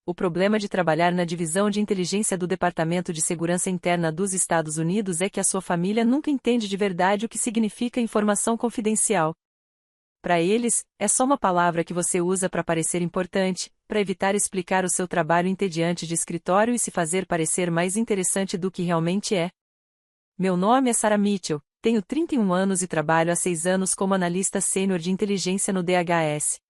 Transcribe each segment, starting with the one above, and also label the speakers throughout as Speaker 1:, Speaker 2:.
Speaker 1: O problema de trabalhar na divisão de inteligência do Departamento de Segurança Interna dos Estados Unidos é que a sua família nunca entende de verdade o que significa informação confidencial. Para eles, é só uma palavra que você usa para parecer importante, para evitar explicar o seu trabalho entediante de escritório e se fazer parecer mais interessante do que realmente é. Meu nome é Sarah Mitchell, tenho 31 anos e trabalho há 6 anos como analista sênior de inteligência no DHS.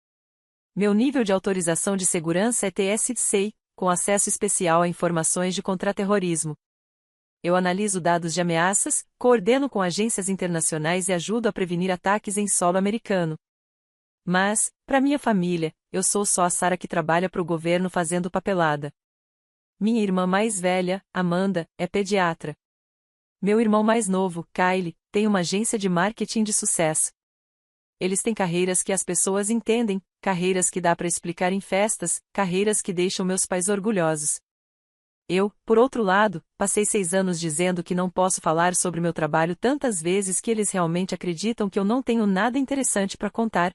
Speaker 1: Meu nível de autorização de segurança é TSC, com acesso especial a informações de contra-terrorismo. Eu analiso dados de ameaças, coordeno com agências internacionais e ajudo a prevenir ataques em solo americano. Mas, para minha família, eu sou só a Sarah que trabalha para o governo fazendo papelada. Minha irmã mais velha, Amanda, é pediatra. Meu irmão mais novo, Kyle, tem uma agência de marketing de sucesso. Eles têm carreiras que as pessoas entendem, carreiras que dá para explicar em festas, carreiras que deixam meus pais orgulhosos. Eu, por outro lado, passei 6 anos dizendo que não posso falar sobre meu trabalho tantas vezes que eles realmente acreditam que eu não tenho nada interessante para contar.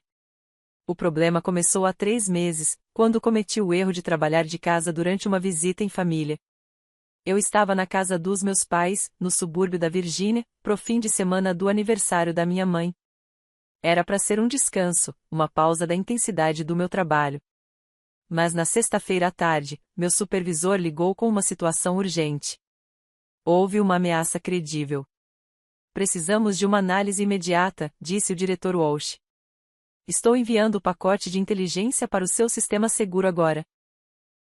Speaker 1: O problema começou há 3 meses, quando cometi o erro de trabalhar de casa durante uma visita em família. Eu estava na casa dos meus pais, no subúrbio da Virgínia, pro fim de semana do aniversário da minha mãe. Era para ser um descanso, uma pausa da intensidade do meu trabalho. Mas na sexta-feira à tarde, meu supervisor ligou com uma situação urgente. Houve uma ameaça credível. Precisamos de uma análise imediata, disse o diretor Walsh. Estou enviando o pacote de inteligência para o seu sistema seguro agora.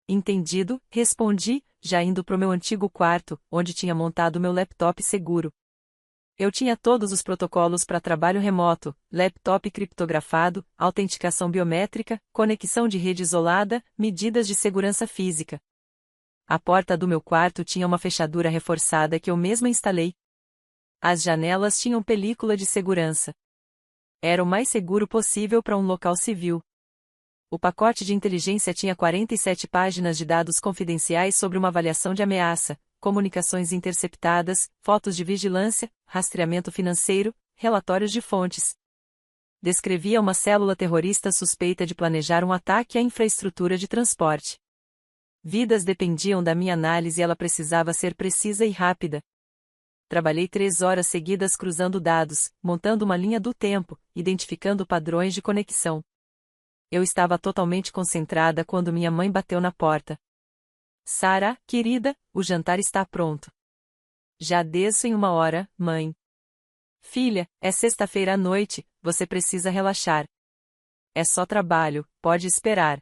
Speaker 1: Entendido, respondi, já indo pro meu antigo quarto, onde tinha montado meu laptop seguro. Eu tinha todos os protocolos para trabalho remoto, laptop criptografado, autenticação biométrica, conexão de rede isolada, medidas de segurança física. A porta do meu quarto tinha uma fechadura reforçada que eu mesma instalei. As janelas tinham película de segurança. Era o mais seguro possível para um local civil. O pacote de inteligência tinha 47 páginas de dados confidenciais sobre uma avaliação de ameaça, comunicações interceptadas, fotos de vigilância, rastreamento financeiro, relatórios de fontes. Descrevia uma célula terrorista suspeita de planejar um ataque à infraestrutura de transporte. Vidas dependiam da minha análise e ela precisava ser precisa e rápida. Trabalhei 3 horas seguidas cruzando dados, montando uma linha do tempo, identificando padrões de conexão. Eu estava totalmente concentrada quando minha mãe bateu na porta. Sarah, querida, o jantar está pronto. Já desço em 1 hora, mãe. Filha, é sexta-feira à noite, você precisa relaxar. É só trabalho, pode esperar.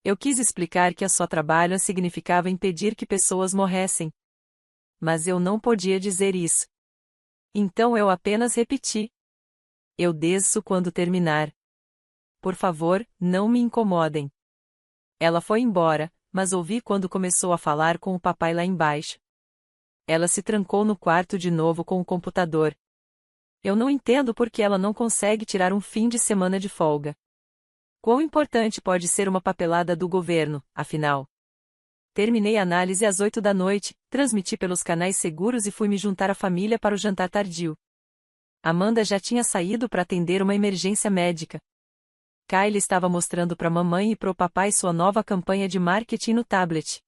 Speaker 1: Eu quis explicar que só trabalho significava impedir que pessoas morressem. Mas eu não podia dizer isso. Então eu apenas repeti. Eu desço quando terminar. Por favor, não me incomodem. Ela foi embora, mas ouvi quando começou a falar com o papai lá embaixo. Ela se trancou no quarto de novo com o computador. Eu não entendo por que ela não consegue tirar um fim de semana de folga. Quão importante pode ser uma papelada do governo, afinal? Terminei a análise às 8 da noite, transmiti pelos canais seguros e fui me juntar à família para o jantar tardio. Amanda já tinha saído para atender uma emergência médica. Kyle estava mostrando para a mamãe e para o papai sua nova campanha de marketing no tablet.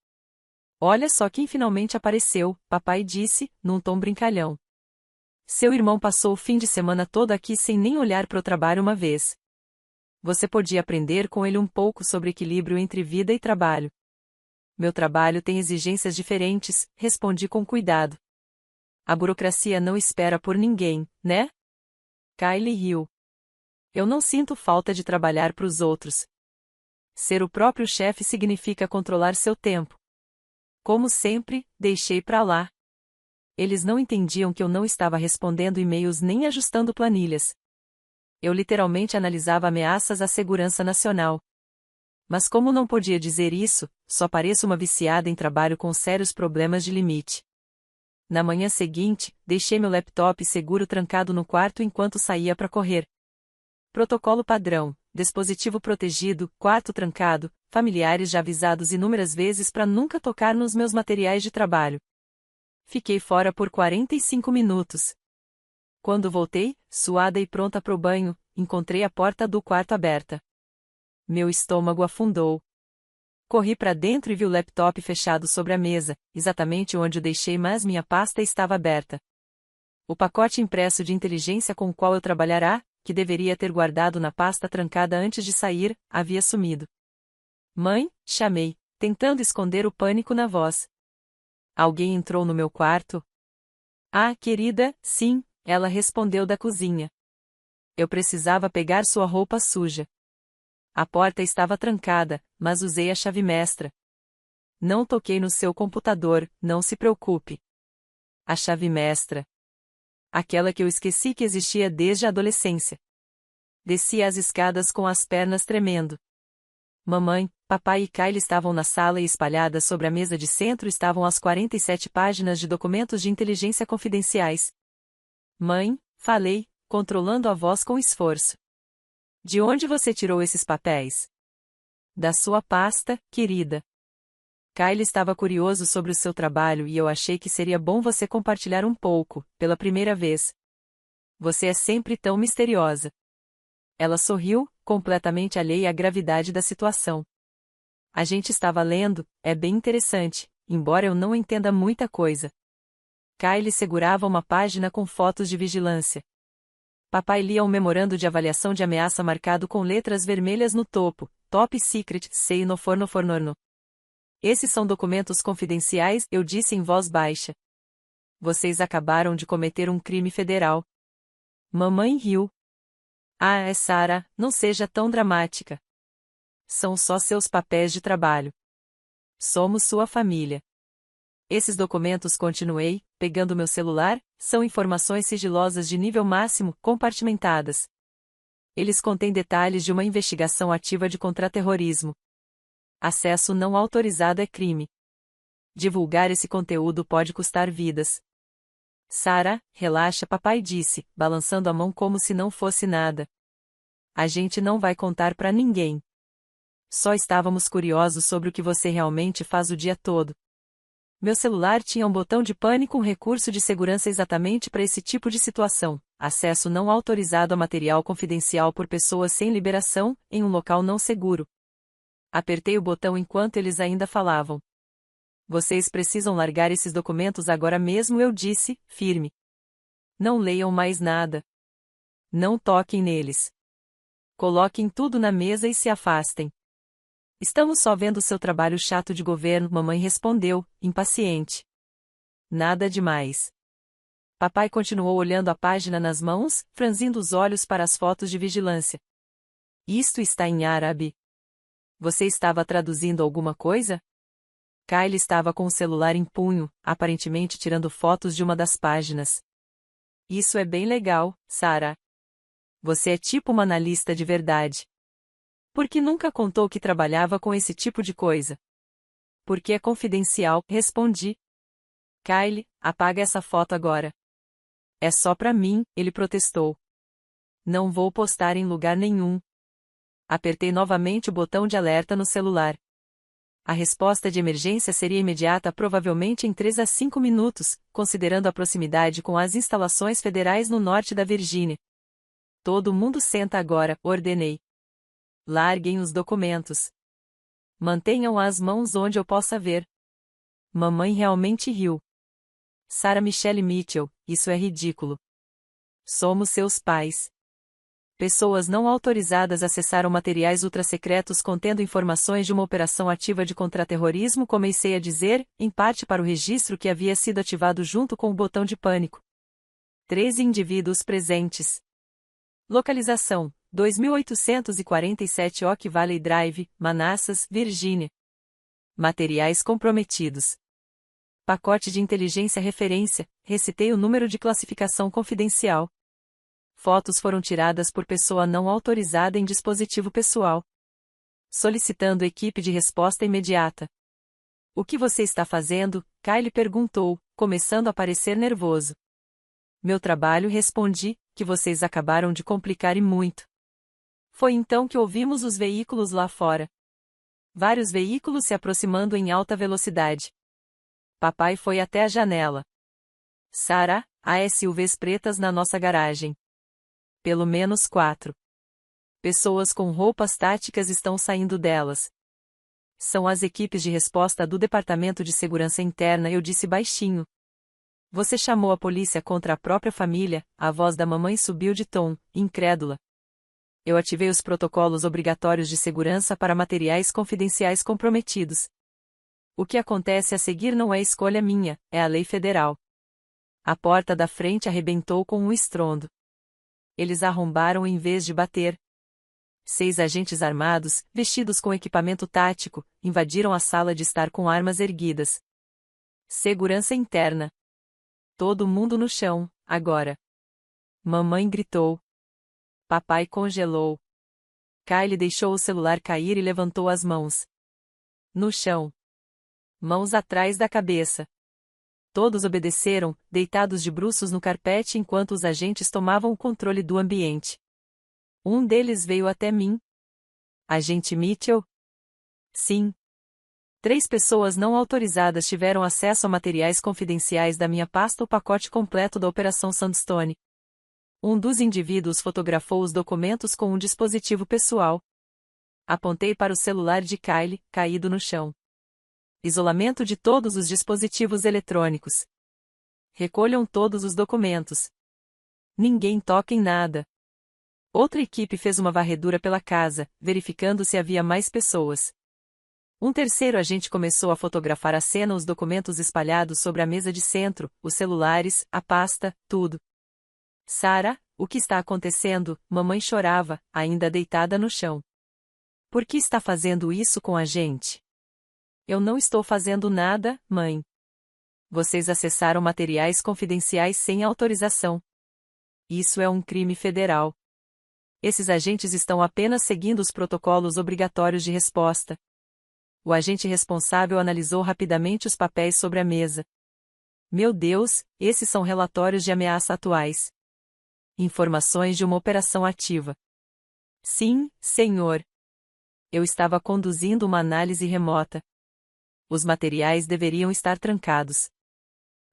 Speaker 1: Olha só quem finalmente apareceu, papai disse, num tom brincalhão. Seu irmão passou o fim de semana todo aqui sem nem olhar para o trabalho uma vez. Você podia aprender com ele um pouco sobre equilíbrio entre vida e trabalho. Meu trabalho tem exigências diferentes, respondi com cuidado. A burocracia não espera por ninguém, né? Kyle riu. Eu não sinto falta de trabalhar para os outros. Ser o próprio chefe significa controlar seu tempo. Como sempre, deixei para lá. Eles não entendiam que eu não estava respondendo e-mails nem ajustando planilhas. Eu literalmente analisava ameaças à segurança nacional. Mas como não podia dizer isso, só pareço uma viciada em trabalho com sérios problemas de limite. Na manhã seguinte, deixei meu laptop seguro trancado no quarto enquanto saía para correr. Protocolo padrão, dispositivo protegido, quarto trancado, familiares já avisados inúmeras vezes para nunca tocar nos meus materiais de trabalho. Fiquei fora por 45 minutos. Quando voltei, suada e pronta pro banho, encontrei a porta do quarto aberta. Meu estômago afundou. Corri para dentro e vi o laptop fechado sobre a mesa, exatamente onde o deixei, mas minha pasta estava aberta. O pacote impresso de inteligência com o qual eu trabalhará, que deveria ter guardado na pasta trancada antes de sair, havia sumido. Mãe, chamei, tentando esconder o pânico na voz. Alguém entrou no meu quarto? Ah, querida, sim, ela respondeu da cozinha. Eu precisava pegar sua roupa suja. A porta estava trancada, mas usei a chave mestra. Não toquei no seu computador, não se preocupe. A chave mestra. Aquela que eu esqueci que existia desde a adolescência. Desci as escadas com as pernas tremendo. Mamãe, papai e Kyle estavam na sala e espalhadas sobre a mesa de centro estavam as 47 páginas de documentos de inteligência confidenciais. Mãe, falei, controlando a voz com esforço. De onde você tirou esses papéis? Da sua pasta, querida. Kyle estava curioso sobre o seu trabalho e eu achei que seria bom você compartilhar um pouco, pela primeira vez. Você é sempre tão misteriosa. Ela sorriu, completamente alheia à gravidade da situação. A gente estava lendo, é bem interessante, embora eu não entenda muita coisa. Kyle segurava uma página com fotos de vigilância. Papai lia um memorando de avaliação de ameaça marcado com letras vermelhas no topo, Top Secret, Sei no forno fornorno. Esses são documentos confidenciais, eu disse em voz baixa. Vocês acabaram de cometer um crime federal. Mamãe riu. Ah, Sarah, não seja tão dramática. São só seus papéis de trabalho. Somos sua família. Esses documentos, continuei, pegando meu celular, são informações sigilosas de nível máximo, compartimentadas. Eles contêm detalhes de uma investigação ativa de contraterrorismo. Acesso não autorizado é crime. Divulgar esse conteúdo pode custar vidas. Sarah, relaxa, papai disse, balançando a mão como se não fosse nada. A gente não vai contar pra ninguém. Só estávamos curiosos sobre o que você realmente faz o dia todo. Meu celular tinha um botão de pânico, um recurso de segurança exatamente para esse tipo de situação. Acesso não autorizado a material confidencial por pessoas sem liberação, em um local não seguro. Apertei o botão enquanto eles ainda falavam. Vocês precisam largar esses documentos agora mesmo, eu disse, firme. Não leiam mais nada. Não toquem neles. Coloquem tudo na mesa e se afastem. Estamos só vendo seu trabalho chato de governo, mamãe respondeu, impaciente. Nada demais. Papai continuou olhando a página nas mãos, franzindo os olhos para as fotos de vigilância. Isto está em árabe. Você estava traduzindo alguma coisa? Kyle estava com o celular em punho, aparentemente tirando fotos de uma das páginas. Isso é bem legal, Sarah. Você é tipo uma analista de verdade. Por que nunca contou que trabalhava com esse tipo de coisa? Porque é confidencial, respondi. Kyle, apaga essa foto agora. É só pra mim, ele protestou. Não vou postar em lugar nenhum. Apertei novamente o botão de alerta no celular. A resposta de emergência seria imediata, provavelmente em 3 a 5 minutos, considerando a proximidade com as instalações federais no norte da Virgínia. Todo mundo senta agora, ordenei. Larguem os documentos. Mantenham as mãos onde eu possa ver. Mamãe realmente riu. Sarah Michelle Mitchell, isso é ridículo. Somos seus pais. Pessoas não autorizadas acessaram materiais ultrasecretos contendo informações de uma operação ativa de contraterrorismo, comecei a dizer, em parte para o registro que havia sido ativado junto com o botão de pânico. 13 indivíduos presentes. Localização: 2847 Oak Valley Drive, Manassas, Virgínia. Materiais comprometidos. Pacote de inteligência referência, recitei o número de classificação confidencial. Fotos foram tiradas por pessoa não autorizada em dispositivo pessoal. Solicitando equipe de resposta imediata. O que você está fazendo? Kyle perguntou, começando a parecer nervoso. Meu trabalho, respondi, que vocês acabaram de complicar e muito. Foi então que ouvimos os veículos lá fora. Vários veículos se aproximando em alta velocidade. Papai foi até a janela. Sarah, há SUVs pretas na nossa garagem. Pelo menos 4. Pessoas com roupas táticas estão saindo delas. São as equipes de resposta do Departamento de Segurança Interna, eu disse baixinho. Você chamou a polícia contra a própria família, a voz da mamãe subiu de tom, incrédula. Eu ativei os protocolos obrigatórios de segurança para materiais confidenciais comprometidos. O que acontece a seguir não é escolha minha, é a lei federal. A porta da frente arrebentou com um estrondo. Eles arrombaram em vez de bater. 6 agentes armados, vestidos com equipamento tático, invadiram a sala de estar com armas erguidas. Segurança interna. Todo mundo no chão, agora. Mamãe gritou. Papai congelou. Kylie deixou o celular cair e levantou as mãos. No chão. Mãos atrás da cabeça. Todos obedeceram, deitados de bruços no carpete enquanto os agentes tomavam o controle do ambiente. Um deles veio até mim. Agente Mitchell? Sim. 3 pessoas não autorizadas tiveram acesso a materiais confidenciais da minha pasta, o pacote completo da Operação Sandstone. Um dos indivíduos fotografou os documentos com um dispositivo pessoal. Apontei para o celular de Kylie, caído no chão. Isolamento de todos os dispositivos eletrônicos. Recolham todos os documentos. Ninguém toque em nada. Outra equipe fez uma varredura pela casa, verificando se havia mais pessoas. Um terceiro agente começou a fotografar a cena, os documentos espalhados sobre a mesa de centro, os celulares, a pasta, tudo. Sarah, o que está acontecendo? Mamãe chorava, ainda deitada no chão. Por que está fazendo isso com a gente? Eu não estou fazendo nada, mãe. Vocês acessaram materiais confidenciais sem autorização. Isso é um crime federal. Esses agentes estão apenas seguindo os protocolos obrigatórios de resposta. O agente responsável analisou rapidamente os papéis sobre a mesa. Meu Deus, esses são relatórios de ameaça atuais. Informações de uma operação ativa. Sim, senhor. Eu estava conduzindo uma análise remota. Os materiais deveriam estar trancados.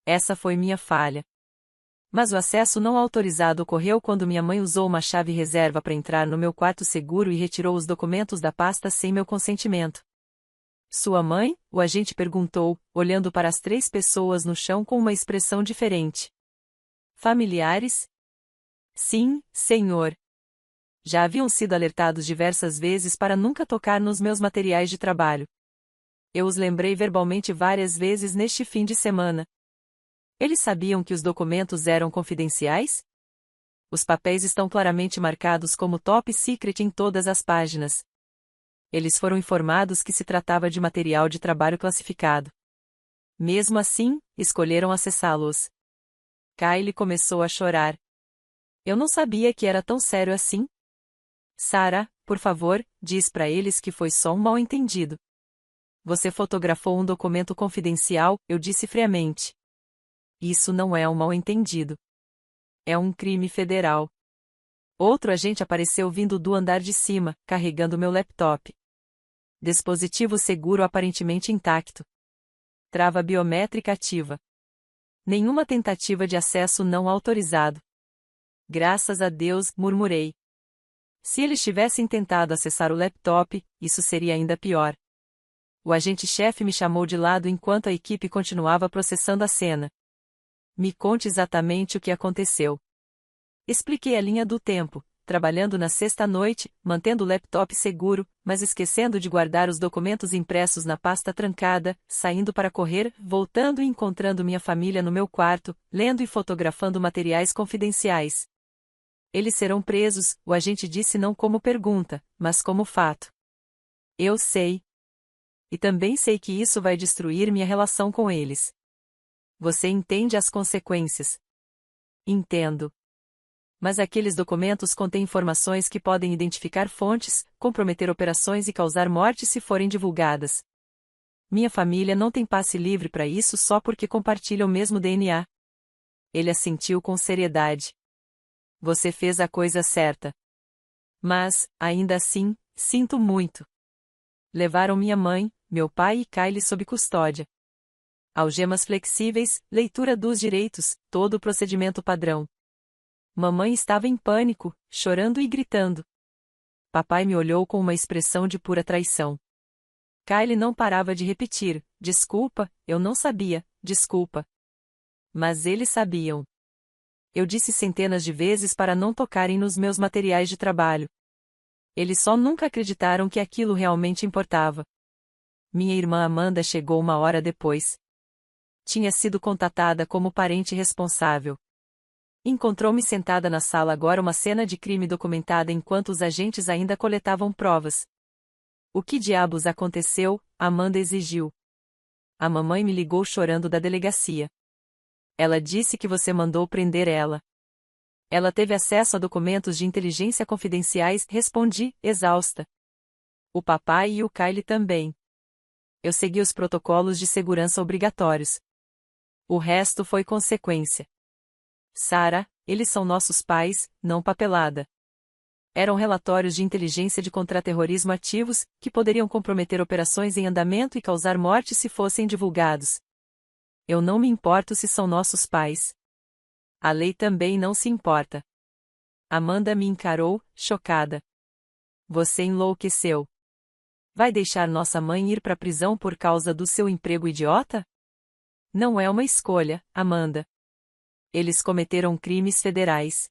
Speaker 1: Essa foi minha falha. Mas o acesso não autorizado ocorreu quando minha mãe usou uma chave reserva para entrar no meu quarto seguro e retirou os documentos da pasta sem meu consentimento. Sua mãe? O agente perguntou, olhando para as 3 pessoas no chão com uma expressão diferente. Familiares? Sim, senhor. Já haviam sido alertados diversas vezes para nunca tocar nos meus materiais de trabalho. Eu os lembrei verbalmente várias vezes neste fim de semana. Eles sabiam que os documentos eram confidenciais? Os papéis estão claramente marcados como top secret em todas as páginas. Eles foram informados que se tratava de material de trabalho classificado. Mesmo assim, escolheram acessá-los. Kylie começou a chorar. Eu não sabia que era tão sério assim. Sarah, por favor, diz para eles que foi só um mal-entendido. Você fotografou um documento confidencial, eu disse friamente. Isso não é um mal-entendido. É um crime federal. Outro agente apareceu vindo do andar de cima, carregando meu laptop. Dispositivo seguro aparentemente intacto. Trava biométrica ativa. Nenhuma tentativa de acesso não autorizado. Graças a Deus, murmurei. Se eles tivessem tentado acessar o laptop, isso seria ainda pior. O agente-chefe me chamou de lado enquanto a equipe continuava processando a cena. Me conte exatamente o que aconteceu. Expliquei a linha do tempo, trabalhando na sexta-noite, mantendo o laptop seguro, mas esquecendo de guardar os documentos impressos na pasta trancada, saindo para correr, voltando e encontrando minha família no meu quarto, lendo e fotografando materiais confidenciais. Eles serão presos, o agente disse não como pergunta, mas como fato. Eu sei. E também sei que isso vai destruir minha relação com eles. Você entende as consequências? Entendo. Mas aqueles documentos contêm informações que podem identificar fontes, comprometer operações e causar morte se forem divulgadas. Minha família não tem passe livre para isso só porque compartilha o mesmo DNA. Ele assentiu com seriedade. Você fez a coisa certa. Mas, ainda assim, sinto muito. Levaram minha mãe, meu pai e Kylie sob custódia. Algemas flexíveis, leitura dos direitos, todo o procedimento padrão. Mamãe estava em pânico, chorando e gritando. Papai me olhou com uma expressão de pura traição. Kylie não parava de repetir: desculpa, eu não sabia, desculpa. Mas eles sabiam. Eu disse centenas de vezes para não tocarem nos meus materiais de trabalho. Eles só nunca acreditaram que aquilo realmente importava. Minha irmã Amanda chegou uma hora depois. Tinha sido contatada como parente responsável. Encontrou-me sentada na sala agora, uma cena de crime documentada enquanto os agentes ainda coletavam provas. O que diabos aconteceu? Amanda exigiu. A mamãe me ligou chorando da delegacia. Ela disse que você mandou prender ela. Ela teve acesso a documentos de inteligência confidenciais, respondi, exausta. O papai e o Kylie também. Eu segui os protocolos de segurança obrigatórios. O resto foi consequência. Sarah, eles são nossos pais, não papelada. Eram relatórios de inteligência de contra-terrorismo ativos, que poderiam comprometer operações em andamento e causar morte se fossem divulgados. Eu não me importo se são nossos pais. A lei também não se importa. Amanda me encarou, chocada. Você enlouqueceu. Vai deixar nossa mãe ir para a prisão por causa do seu emprego idiota? Não é uma escolha, Amanda. Eles cometeram crimes federais.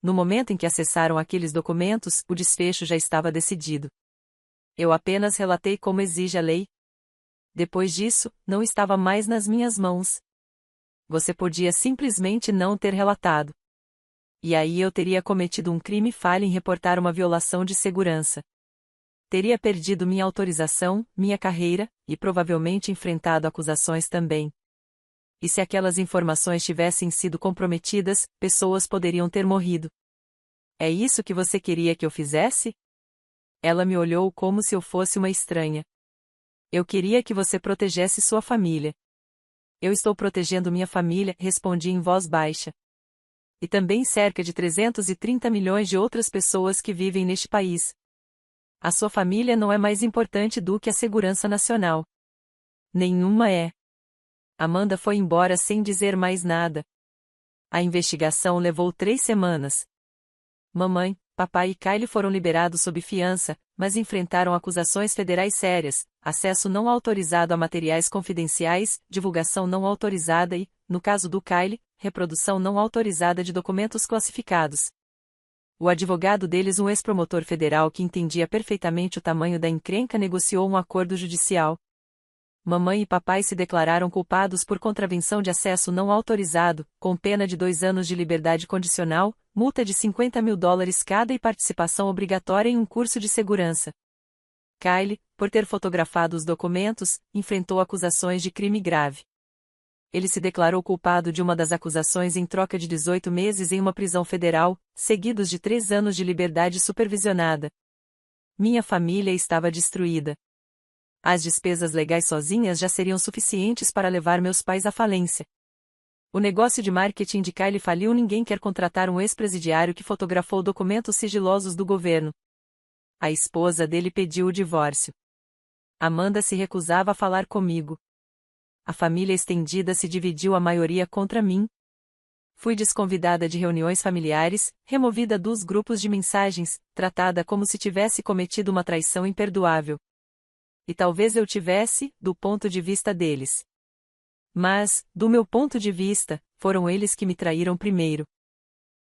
Speaker 1: No momento em que acessaram aqueles documentos, o desfecho já estava decidido. Eu apenas relatei como exige a lei. Depois disso, não estava mais nas minhas mãos. Você podia simplesmente não ter relatado. E aí eu teria cometido um crime falho em reportar uma violação de segurança. Teria perdido minha autorização, minha carreira, e provavelmente enfrentado acusações também. E se aquelas informações tivessem sido comprometidas, pessoas poderiam ter morrido. É isso que você queria que eu fizesse? Ela me olhou como se eu fosse uma estranha. Eu queria que você protegesse sua família. Eu estou protegendo minha família, respondi em voz baixa. E também cerca de 330 milhões de outras pessoas que vivem neste país. A sua família não é mais importante do que a segurança nacional. Nenhuma é. Amanda foi embora sem dizer mais nada. A investigação levou 3 semanas. Mamãe, papai e Kylie foram liberados sob fiança, mas enfrentaram acusações federais sérias, acesso não autorizado a materiais confidenciais, divulgação não autorizada e, no caso do Kylie, reprodução não autorizada de documentos classificados. O advogado deles, um ex-promotor federal que entendia perfeitamente o tamanho da encrenca, negociou um acordo judicial. Mamãe e papai se declararam culpados por contravenção de acesso não autorizado, com pena de 2 anos de liberdade condicional, multa de $50 mil cada e participação obrigatória em um curso de segurança. Kylie, por ter fotografado os documentos, enfrentou acusações de crime grave. Ele se declarou culpado de uma das acusações em troca de 18 meses em uma prisão federal, seguidos de 3 anos de liberdade supervisionada. Minha família estava destruída. As despesas legais sozinhas já seriam suficientes para levar meus pais à falência. O negócio de marketing de Kylie faliu. Ninguém quer contratar um ex-presidiário que fotografou documentos sigilosos do governo. A esposa dele pediu o divórcio. Amanda se recusava a falar comigo. A família estendida se dividiu, a maioria contra mim. Fui desconvidada de reuniões familiares, removida dos grupos de mensagens, tratada como se tivesse cometido uma traição imperdoável. E talvez eu tivesse, do ponto de vista deles. Mas, do meu ponto de vista, foram eles que me traíram primeiro.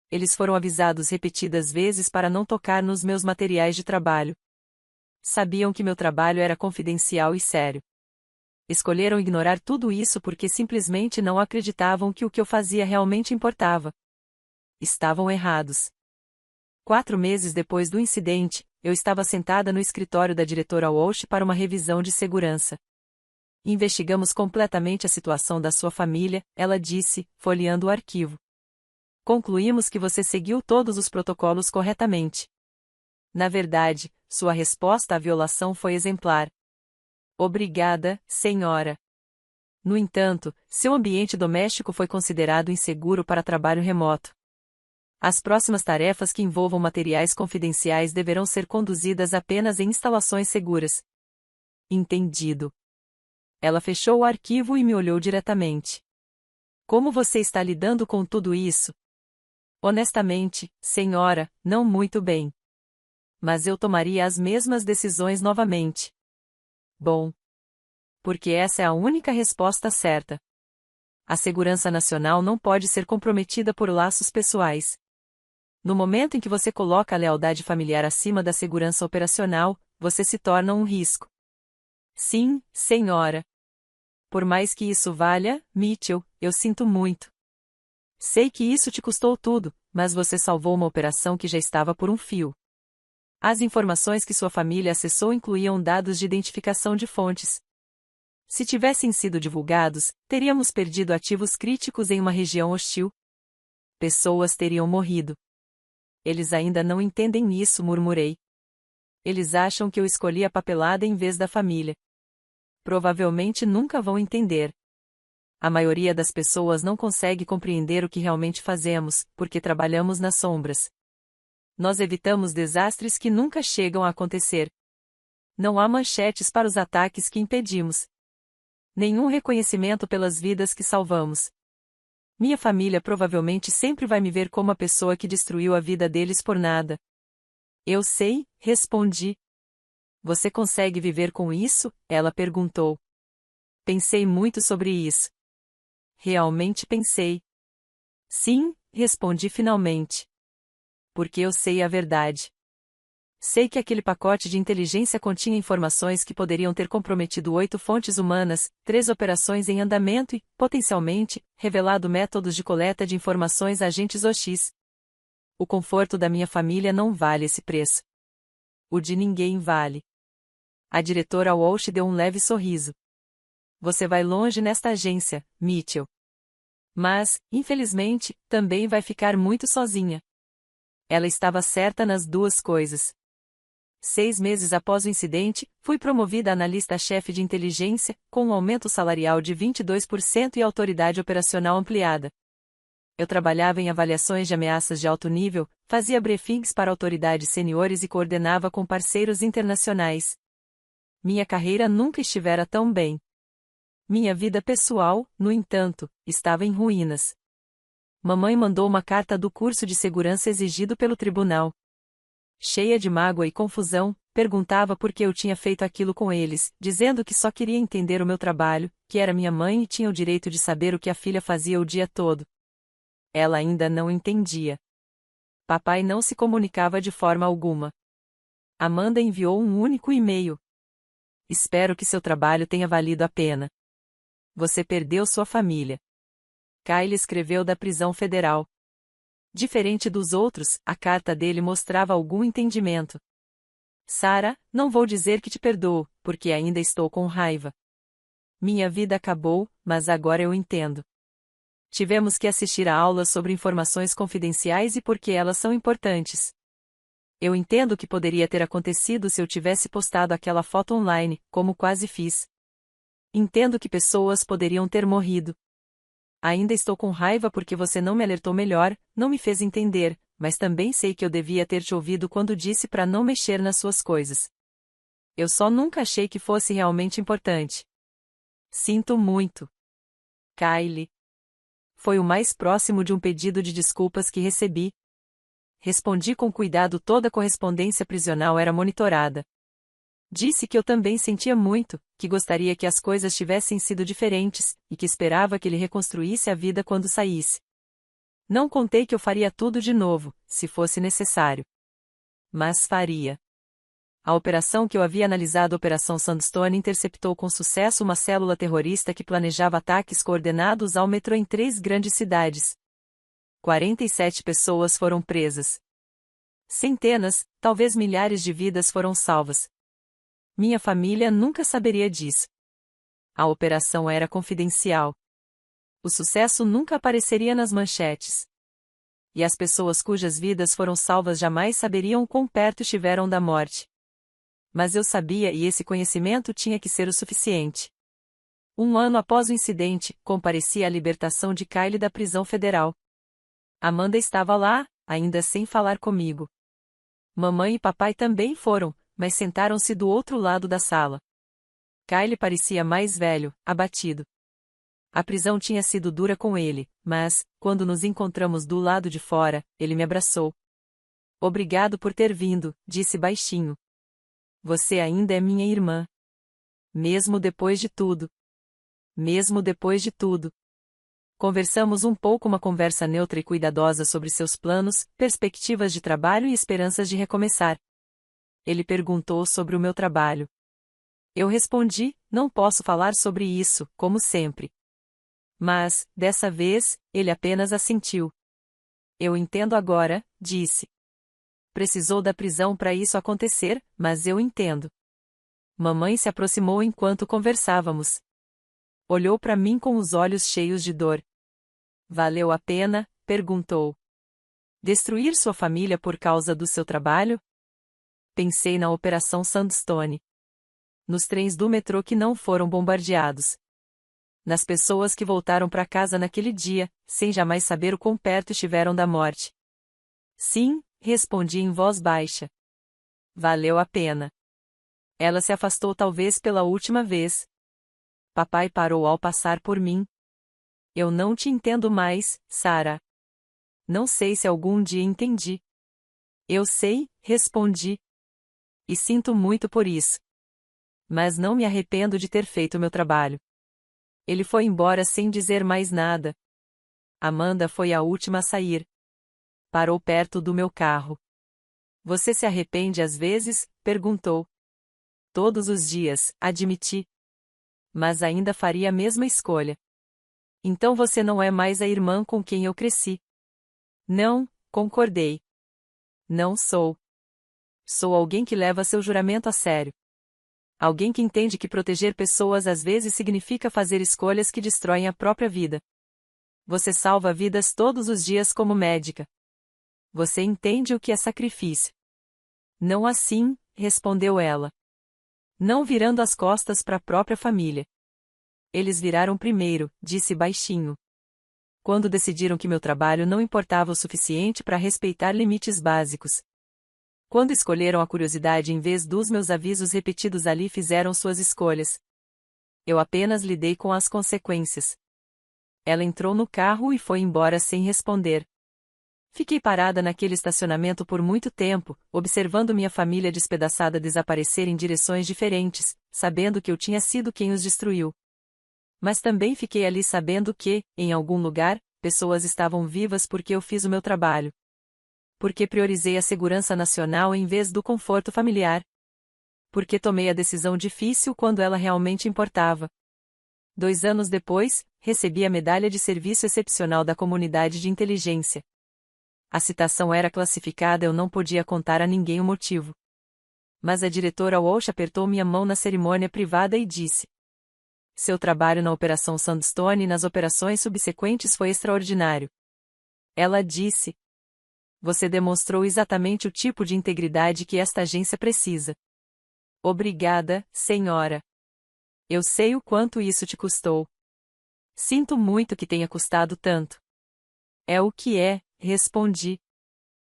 Speaker 1: Eles foram avisados repetidas vezes para não tocar nos meus materiais de trabalho. Sabiam que meu trabalho era confidencial e sério. Escolheram ignorar tudo isso porque simplesmente não acreditavam que o que eu fazia realmente importava. Estavam errados. 4 meses depois do incidente, eu estava sentada no escritório da diretora Walsh para uma revisão de segurança. Investigamos completamente a situação da sua família, ela disse, folheando o arquivo. Concluímos que você seguiu todos os protocolos corretamente. Na verdade, sua resposta à violação foi exemplar. Obrigada, senhora. No entanto, seu ambiente doméstico foi considerado inseguro para trabalho remoto. As próximas tarefas que envolvam materiais confidenciais deverão ser conduzidas apenas em instalações seguras. Entendido. Ela fechou o arquivo e me olhou diretamente. Como você está lidando com tudo isso? Honestamente, senhora, não muito bem. Mas eu tomaria as mesmas decisões novamente. Bom. Porque essa é a única resposta certa. A segurança nacional não pode ser comprometida por laços pessoais. No momento em que você coloca a lealdade familiar acima da segurança operacional, você se torna um risco. Sim, senhora. Por mais que isso valha, Mitchell, eu sinto muito. Sei que isso te custou tudo, mas você salvou uma operação que já estava por um fio. As informações que sua família acessou incluíam dados de identificação de fontes. Se tivessem sido divulgados, teríamos perdido ativos críticos em uma região hostil. Pessoas teriam morrido. Eles ainda não entendem isso, murmurei. Eles acham que eu escolhi a papelada em vez da família. Provavelmente nunca vão entender. A maioria das pessoas não consegue compreender o que realmente fazemos, porque trabalhamos nas sombras. Nós evitamos desastres que nunca chegam a acontecer. Não há manchetes para os ataques que impedimos. Nenhum reconhecimento pelas vidas que salvamos. Minha família provavelmente sempre vai me ver como a pessoa que destruiu a vida deles por nada. Eu sei, respondi. Você consegue viver com isso? Ela perguntou. Pensei muito sobre isso. Realmente pensei. Sim, respondi finalmente. Porque eu sei a verdade. Sei que aquele pacote de inteligência continha informações que poderiam ter comprometido 8 fontes humanas, 3 operações em andamento e, potencialmente, revelado métodos de coleta de informações a agentes hostis. O conforto da minha família não vale esse preço. O de ninguém vale. A diretora Walsh deu um leve sorriso. Você vai longe nesta agência, Mitchell. Mas, infelizmente, também vai ficar muito sozinha. Ela estava certa nas duas coisas. 6 meses após o incidente, fui promovida a analista-chefe de inteligência, com um aumento salarial de 22% e autoridade operacional ampliada. Eu trabalhava em avaliações de ameaças de alto nível, fazia briefings para autoridades seniores e coordenava com parceiros internacionais. Minha carreira nunca estivera tão bem. Minha vida pessoal, no entanto, estava em ruínas. Mamãe mandou uma carta do curso de segurança exigido pelo tribunal. Cheia de mágoa e confusão, perguntava por que eu tinha feito aquilo com eles, dizendo que só queria entender o meu trabalho, que era minha mãe e tinha o direito de saber o que a filha fazia o dia todo. Ela ainda não entendia. Papai não se comunicava de forma alguma. Amanda enviou um único e-mail. Espero que seu trabalho tenha valido a pena. Você perdeu sua família. Kyle escreveu da prisão federal. Diferente dos outros, a carta dele mostrava algum entendimento. Sarah, não vou dizer que te perdoo, porque ainda estou com raiva. Minha vida acabou, mas agora eu entendo. Tivemos que assistir a aulas sobre informações confidenciais e por que elas são importantes. Eu entendo o que poderia ter acontecido se eu tivesse postado aquela foto online, como quase fiz. Entendo que pessoas poderiam ter morrido. Ainda estou com raiva porque você não me alertou melhor, não me fez entender, mas também sei que eu devia ter te ouvido quando disse para não mexer nas suas coisas. Eu só nunca achei que fosse realmente importante. Sinto muito. Kyle. Foi o mais próximo de um pedido de desculpas que recebi. Respondi com cuidado, toda a correspondência prisional era monitorada. Disse que eu também sentia muito, que gostaria que as coisas tivessem sido diferentes, e que esperava que ele reconstruísse a vida quando saísse. Não contei que eu faria tudo de novo, se fosse necessário. Mas faria. A operação que eu havia analisado, a Operação Sandstone, interceptou com sucesso uma célula terrorista que planejava ataques coordenados ao metrô em 3 grandes cidades. 47 pessoas foram presas. Centenas, talvez milhares de vidas foram salvas. Minha família nunca saberia disso. A operação era confidencial. O sucesso nunca apareceria nas manchetes. E as pessoas cujas vidas foram salvas jamais saberiam quão perto estiveram da morte. Mas eu sabia, e esse conhecimento tinha que ser o suficiente. 1 ano após o incidente, compareci à libertação de Kyle da prisão federal. Amanda estava lá, ainda sem falar comigo. Mamãe e papai também foram, mas sentaram-se do outro lado da sala. Kyle parecia mais velho, abatido. A prisão tinha sido dura com ele, mas, quando nos encontramos do lado de fora, ele me abraçou. Obrigado por ter vindo, disse baixinho. Você ainda é minha irmã. Mesmo depois de tudo. Mesmo depois de tudo. Conversamos um pouco, uma conversa neutra e cuidadosa sobre seus planos, perspectivas de trabalho e esperanças de recomeçar. Ele perguntou sobre o meu trabalho. Eu respondi: não posso falar sobre isso, como sempre. Mas, dessa vez, ele apenas assentiu. Eu entendo agora, disse. Precisou da prisão para isso acontecer, mas eu entendo. Mamãe se aproximou enquanto conversávamos. Olhou para mim com os olhos cheios de dor. Valeu a pena? Perguntou. Destruir sua família por causa do seu trabalho? Pensei na Operação Sandstone. Nos trens do metrô que não foram bombardeados. Nas pessoas que voltaram para casa naquele dia, sem jamais saber o quão perto estiveram da morte. Sim, respondi em voz baixa. Valeu a pena. Ela se afastou talvez pela última vez. Papai parou ao passar por mim. Eu não te entendo mais, Sarah. Não sei se algum dia entendi. Eu sei, respondi. E sinto muito por isso. Mas não me arrependo de ter feito meu trabalho. Ele foi embora sem dizer mais nada. Amanda foi a última a sair. Parou perto do meu carro. Você se arrepende às vezes? Perguntou. Todos os dias, admiti. Mas ainda faria a mesma escolha. Então você não é mais a irmã com quem eu cresci. Não, concordei. Não sou. Sou alguém que leva seu juramento a sério. Alguém que entende que proteger pessoas às vezes significa fazer escolhas que destroem a própria vida. Você salva vidas todos os dias como médica. Você entende o que é sacrifício. Não assim, respondeu ela. Não virando as costas para a própria família. Eles viraram primeiro, disse baixinho. Quando decidiram que meu trabalho não importava o suficiente para respeitar limites básicos. Quando escolheram a curiosidade em vez dos meus avisos repetidos ali, fizeram suas escolhas. Eu apenas lidei com as consequências. Ela entrou no carro e foi embora sem responder. Fiquei parada naquele estacionamento por muito tempo, observando minha família despedaçada desaparecer em direções diferentes, sabendo que eu tinha sido quem os destruiu. Mas também fiquei ali sabendo que, em algum lugar, pessoas estavam vivas porque eu fiz o meu trabalho. Porque priorizei a segurança nacional em vez do conforto familiar. Porque tomei a decisão difícil quando ela realmente importava. 2 anos depois, recebi a Medalha de Serviço Excepcional da Comunidade de Inteligência. A citação era classificada, eu não podia contar a ninguém o motivo. Mas a diretora Walsh apertou minha mão na cerimônia privada e disse: seu trabalho na Operação Sandstone e nas operações subsequentes foi extraordinário. Ela disse: você demonstrou exatamente o tipo de integridade que esta agência precisa. Obrigada, senhora. Eu sei o quanto isso te custou. Sinto muito que tenha custado tanto. É o que é, respondi.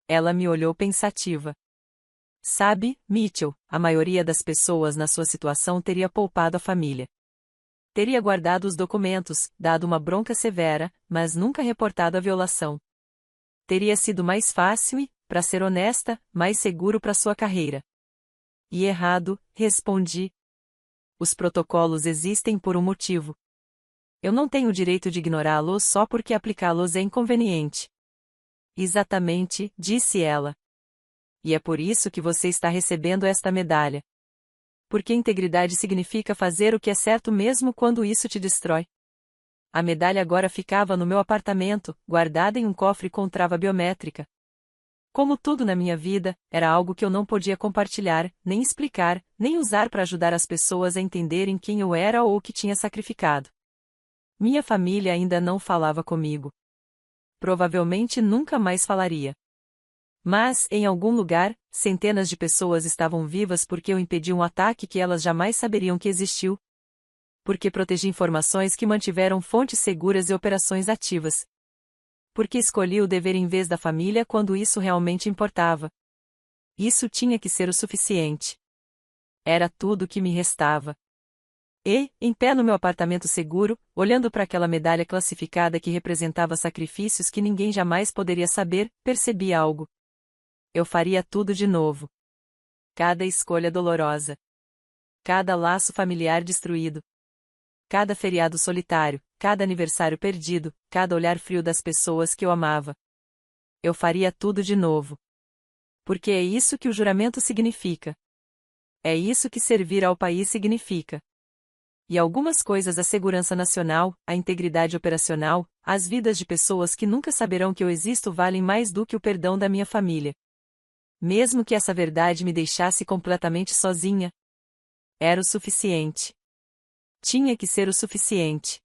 Speaker 1: Ela me olhou pensativa. Sabe, Mitchell, a maioria das pessoas na sua situação teria poupado a família. Teria guardado os documentos, dado uma bronca severa, mas nunca reportado a violação. Teria sido mais fácil e, para ser honesta, mais seguro para sua carreira. E errado, respondi. Os protocolos existem por um motivo. Eu não tenho o direito de ignorá-los só porque aplicá-los é inconveniente. Exatamente, disse ela. E é por isso que você está recebendo esta medalha. Porque integridade significa fazer o que é certo mesmo quando isso te destrói. A medalha agora ficava no meu apartamento, guardada em um cofre com trava biométrica. Como tudo na minha vida, era algo que eu não podia compartilhar, nem explicar, nem usar para ajudar as pessoas a entenderem quem eu era ou o que tinha sacrificado. Minha família ainda não falava comigo. Provavelmente nunca mais falaria. Mas, em algum lugar, centenas de pessoas estavam vivas porque eu impedi um ataque que elas jamais saberiam que existiu. Porque protegi informações que mantiveram fontes seguras e operações ativas. Porque escolhi o dever em vez da família quando isso realmente importava. Isso tinha que ser o suficiente. Era tudo o que me restava. E, em pé no meu apartamento seguro, olhando para aquela medalha classificada que representava sacrifícios que ninguém jamais poderia saber, percebi algo. Eu faria tudo de novo. Cada escolha dolorosa. cada laço familiar destruído, cada feriado solitário, cada aniversário perdido, cada olhar frio das pessoas que eu amava. Eu faria tudo de novo. Porque é isso que o juramento significa. É isso que servir ao país significa. E algumas coisas a segurança nacional, a integridade operacional, as vidas de pessoas que nunca saberão que eu existo valem mais do que o perdão da minha família. Mesmo que essa verdade me deixasse completamente sozinha, era o suficiente. Tinha que ser o suficiente.